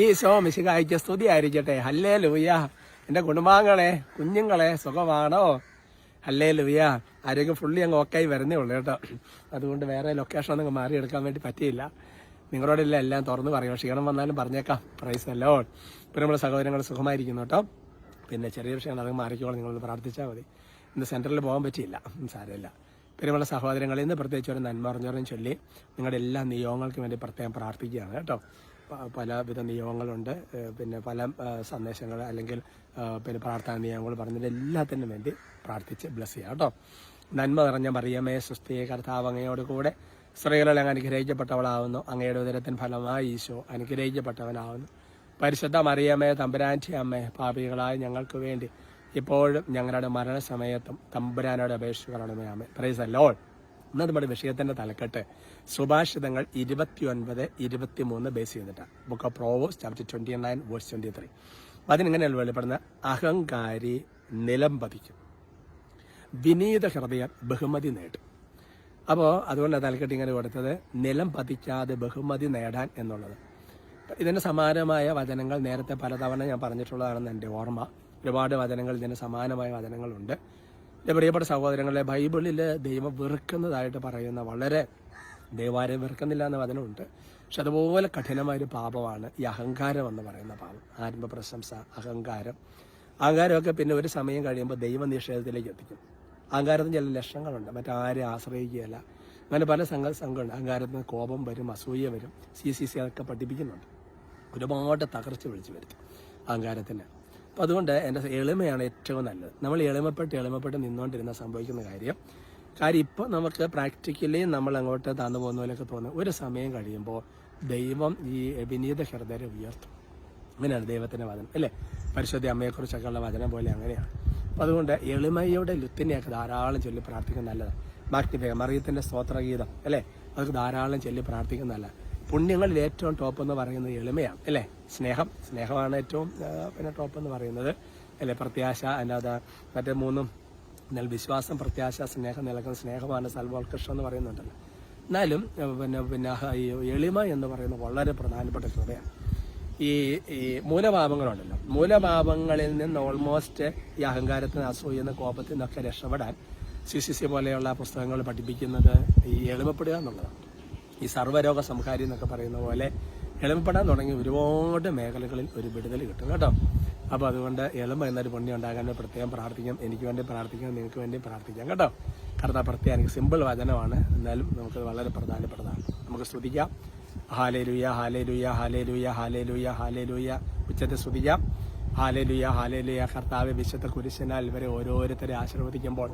ഈശോ മിശിഹായ്ക്ക് സ്തുതിയായിരിക്കട്ടെ. ഹല്ലേലൂയ. എൻ്റെ കുടുംബാംഗങ്ങളെ, കുഞ്ഞുങ്ങളെ സുഖമാണോ? ഹല്ലേലൂയ. ആരോഗ്യം ഫുള്ളി അങ്ങ് ഓക്കായി വരുന്നേ ഉള്ളൂ കേട്ടോ. അതുകൊണ്ട് വേറെ ലൊക്കേഷൻ ഒന്നും മാറിയെടുക്കാൻ വേണ്ടി പറ്റിയില്ല. നിങ്ങളോടെല്ലാം എല്ലാം തുറന്ന് പറയും. ക്ഷീണം വന്നാലും പറഞ്ഞേക്കാം. Price the Lord. പിന്നെ നമ്മുടെ സഹോദരങ്ങൾ സുഖമായിരിക്കുന്നു കേട്ടോ. പിന്നെ ചെറിയ വിഷയങ്ങൾ അത് മാറിക്കോളാം, നിങ്ങളൊന്ന് പ്രാർത്ഥിച്ചാൽ മതി. ഇന്ന് സെൻറ്ററിൽ പോകാൻ പറ്റിയില്ല, സാരമില്ല. പിന്നെ നമ്മുടെ സഹോദരങ്ങളിൽ നിന്ന് പ്രത്യേകിച്ച് ഒരു നന്മ അറിഞ്ഞവരും ചൊല്ലി നിങ്ങളുടെ എല്ലാ നിയോഗങ്ങൾക്കും വേണ്ടി പ്രത്യേകം പ്രാർത്ഥിക്കുകയാണ് കേട്ടോ. പലവിധ നിയമങ്ങളുണ്ട്, പിന്നെ പല സന്ദേശങ്ങൾ അല്ലെങ്കിൽ പിന്നെ പ്രാർത്ഥനാ നിയമങ്ങൾ പറഞ്ഞതിൻ്റെ എല്ലാത്തിനും വേണ്ടി പ്രാർത്ഥിച്ച് ബ്ലസ് ചെയ്യാം കേട്ടോ. നന്മ നിറഞ്ഞ മറിയമേ സുസ്ഥിയെ കർത്താവ് അങ്ങയോട് കൂടെ സ്ത്രീകളിൽ അങ്ങ് അനുഗ്രഹിക്കപ്പെട്ടവളാവുന്നു. അങ്ങയുടെ ഉദരത്തിൻ ഫലമായി ഈശോ അനുഗ്രഹിക്കപ്പെട്ടവനാവുന്നു. പരിശുദ്ധ മറിയമേ തമ്പുരാൻ്റെ അമ്മേ, പാപികളായ ഞങ്ങൾക്ക് വേണ്ടി ഇപ്പോഴും ഞങ്ങളുടെ മരണസമയത്തും തമ്പുരാനോട് അപേക്ഷിക്കണമേ. അമ്മേ. Praise the lord. ഇന്ന് നമ്മുടെ വിഷയത്തിന്റെ തലക്കെട്ട് സുഭാഷിതങ്ങൾ 29-23 ബേസ് ചെയ്തിട്ടാണ്. Book of proverbs chapter 29 verse 23. അതിനിങ്ങനെയല്ല വെളിപ്പെടുന്ന അഹങ്കാരി നിലം പതിക്കും, വിനീത ഹൃദയം ബഹുമതി നേടും. അപ്പോൾ അതുകൊണ്ട് തലക്കെട്ട് ഇങ്ങനെ കൊടുത്തത് നിലം പതിക്കാതെ ബഹുമതി നേടാൻ എന്നുള്ളത്. ഇതിന് സമാനമായ വചനങ്ങൾ നേരത്തെ പലതവണ ഞാൻ പറഞ്ഞിട്ടുള്ളതാണെന്ന് എൻ്റെ ഓർമ്മ. ഒരുപാട് വചനങ്ങൾ ഇതിന് സമാനമായ വചനങ്ങളുണ്ട്. എൻ്റെ പ്രിയപ്പെട്ട സഹോദരങ്ങളെ, ബൈബിളിൽ ദൈവം വെറുക്കുന്നതായിട്ട് പറയുന്ന വളരെ ദൈവാരെ വെറുക്കുന്നില്ല എന്ന വചനമുണ്ട്. പക്ഷെ അതുപോലെ കഠിനമായൊരു പാപമാണ് ഈ അഹങ്കാരം എന്ന് പറയുന്ന പാപം. ആത്മ പ്രശംസ, അഹങ്കാരമൊക്കെ പിന്നെ ഒരു സമയം കഴിയുമ്പോൾ ദൈവനിഷേധത്തിലേക്ക് എത്തിക്കും. അഹങ്കാരത്തിന് ചില ലക്ഷണങ്ങളുണ്ട്. മറ്റാരെ ആശ്രയിക്കുകയല്ല, അങ്ങനെ പല സംഘമുണ്ട്. അഹങ്കാരത്തിന് കോപം വരും, അസൂയ വരും. CCC അതൊക്കെ പഠിപ്പിക്കുന്നുണ്ട്. ഒരുപാട് തകർച്ച വിളിച്ചു വരുത്തും അഹങ്കാരത്തിന്. അപ്പം അതുകൊണ്ട് എൻ്റെ എളിമയാണ് ഏറ്റവും നല്ലത്. നമ്മൾ എളിമപ്പെട്ട് നിന്നുകൊണ്ടിരുന്ന സംഭവിക്കുന്ന കാര്യം ഇപ്പോൾ നമുക്ക് പ്രാക്ടിക്കലി നമ്മൾ അങ്ങോട്ട് തന്നു പോകുന്ന പോലെയൊക്കെ തോന്നും. ഒരു സമയം കഴിയുമ്പോൾ ദൈവം ഈ വിനീത ഹൃദയരെ ഉയർത്തും. അങ്ങനെയാണ് ദൈവത്തിൻ്റെ വചനം അല്ലേ? പരിശുദ്ധ അമ്മയെക്കുറിച്ചൊക്കെ ഉള്ള വചനം പോലെ അങ്ങനെയാണ്. അപ്പം അതുകൊണ്ട് എളിമയുടെ ലുത്തിനെയൊക്കെ ധാരാളം ചൊല്ലി പ്രാർത്ഥിക്കുന്ന നല്ലതാണ്. മാഗ്നിഫിക മറിയത്തിൻ്റെ സ്തോത്രഗീതം അല്ലേ, അതൊക്കെ ധാരാളം ചൊല്ലി പ്രാർത്ഥിക്കുന്ന നല്ലതാണ്. പുണ്യങ്ങളിൽ ഏറ്റവും ടോപ്പ് എന്ന് പറയുന്നത് എളിമയാണ് അല്ലേ? സ്നേഹമാണ് ഏറ്റവും പിന്നെ ടോപ്പ് എന്ന് പറയുന്നത് അല്ലേ? പ്രത്യാശ, അല്ലാതെ മറ്റേ മൂന്നും എന്നാൽ വിശ്വാസം, പ്രത്യാശ, സ്നേഹം നിലക്കുന്ന സ്നേഹമാണ് സൽവോത്കർഷം എന്ന് പറയുന്നുണ്ടല്ലോ. എന്നാലും പിന്നെ ഈ എളിമ എന്ന് പറയുന്നത് വളരെ പ്രധാനപ്പെട്ട കൃപയാണ്. ഈ മൂലപാപങ്ങളുണ്ടല്ലോ, മൂലപാപങ്ങളിൽ നിന്ന് ഓൾമോസ്റ്റ് ഈ അഹങ്കാരത്തിന്, അസൂയെന്ന്, കോപത്തിൽ നിന്നൊക്കെ രക്ഷപ്പെടാൻ CCC പോലെയുള്ള പുസ്തകങ്ങൾ പഠിപ്പിക്കുന്നത് ഈ എളിമപ്പെടുക എന്നുള്ളതാണ്. ഈ സർവ്വരോഗ സംഹാരി എന്നൊക്കെ പറയുന്ന പോലെ എളിമപ്പെടാൻ തുടങ്ങി ഒരുപാട് മേഖലകളിൽ ഒരു വിടുതൽ കിട്ടും കേട്ടോ. അപ്പോൾ അതുകൊണ്ട് എളിമ എന്നൊരു പുണ്യം ഉണ്ടാകാൻ പ്രത്യേകം പ്രാർത്ഥിക്കാം. എനിക്ക് വേണ്ടി പ്രാർത്ഥിക്കാം, നിങ്ങൾക്ക് വേണ്ടി പ്രാർത്ഥിക്കാം കേട്ടോ. കർത്താവ് പ്രത്യേകം സിമ്പിൾ വചനമാണ്, എന്നാലും നമുക്ക് വളരെ പ്രധാനപ്പെട്ടതാണ്. നമുക്ക് സ്തുതിക്കാം. ഹാലേലൂയ, ഹാലേലൂയ, ഹാലേലൂയ, ഹാലേലൂയ, ഹാലേലൂയ. ഉച്ചത്തെ സ്തുതിക്കാം. ഹാലേലൂയ, ഹാലേലൂയ. കർത്താവ് വിശുദ്ധ കുരിശനാൽ ഇവരെ ഓരോരുത്തരെ ആശീർവദിക്കുമ്പോൾ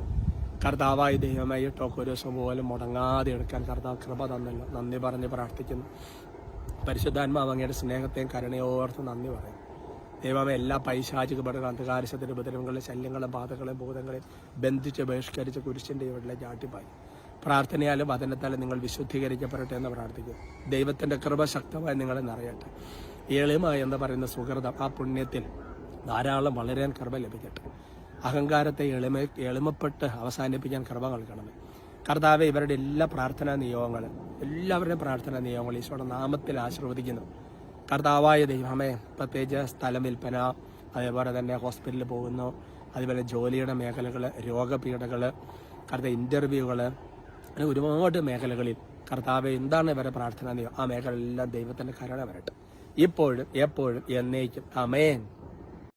കർത്താവായ ദൈവമായി ടോക്കോരോസം പോലും മുടങ്ങാതെ എടുക്കാൻ കർത്താവ് കൃപ തന്നല്ലോ. നന്ദി പറഞ്ഞ് പ്രാർത്ഥിക്കുന്നു. പരിശുദ്ധാത്മാവ് അങ്ങയുടെ സ്നേഹത്തെയും കരുണയോർത്ത് നന്ദി പറയും. ദൈവമേ, എല്ലാ പൈശാചികപ്പെടുന്ന അന്ധകാരശത്തിന് ഉപദ്രവങ്ങളും ശല്യങ്ങളും ബാധകളെയും ഭൂതങ്ങളെയും ബന്ധിച്ച് ബഹിഷ്കരിച്ച് കുരിശിൻ്റെ ഇവിടെ ചാട്ടിപ്പായി പ്രാർത്ഥനയാലും വചനത്താലും നിങ്ങൾ വിശുദ്ധീകരിക്കപ്പെടട്ടെ എന്ന് പ്രാർത്ഥിക്കുന്നു. ദൈവത്തിൻ്റെ കൃപ ശക്തമായി നിങ്ങളെ നിറയട്ടെ. എളിമ എന്ന് പറയുന്ന സുഹൃതം, ആ പുണ്യത്തിൽ ധാരാളം വളരാൻ കൃപ ലഭിക്കട്ടെ. അഹങ്കാരത്തെ എളിമപ്പെട്ട് അവസാനിപ്പിക്കാൻ കൃപ നൽകണമേ കർത്താവെ. ഇവരുടെ എല്ലാ പ്രാർത്ഥനാ നിയോഗങ്ങളും, എല്ലാവരുടെയും പ്രാർത്ഥനാ നിയോഗങ്ങൾ ഈശോയുടെ നാമത്തിൽ ആശീർവദിക്കുന്നു. കർത്താവായ ദൈവമേ, പ്രത്യേകിച്ച് സ്ഥലം വിൽപ്പന, അതേപോലെ തന്നെ ഹോസ്പിറ്റലിൽ പോകുന്നു, അതുപോലെ ജോലിയുടെ മേഖലകൾ, രോഗപീഠകൾ, കർത്താവ് ഇൻ്റർവ്യൂകൾ, അങ്ങനെ ഒരുപാട് മേഖലകളിൽ കർത്താവെ എന്താണ് ഇവരുടെ പ്രാർത്ഥനാ നിയോഗം, ആ മേഖലയെല്ലാം ദൈവത്തിൻ്റെ കരുണ വരട്ടെ ഇപ്പോഴും എപ്പോഴും എന്നേക്കും. ആമേൻ.